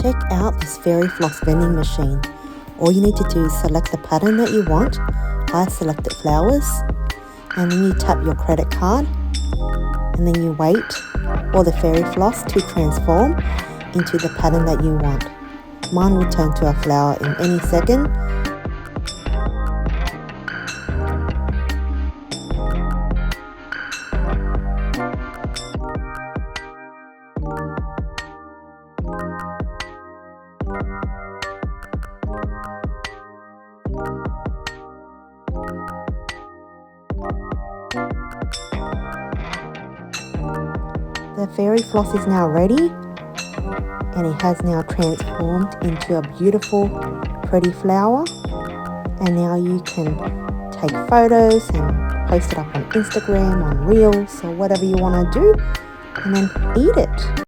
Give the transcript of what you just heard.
Check out this fairy floss vending machine. All you need to do is select the pattern that you want. I selected flowers, and then you tap your credit card, and then you wait for the fairy floss to transform into the pattern that you want. Mine will turn to a flower in any second. The fairy floss is now ready, and it has now transformed into a beautiful, pretty flower. And now you can take photos and post it up on Instagram, on Reels, or whatever you want to do, and then eat it.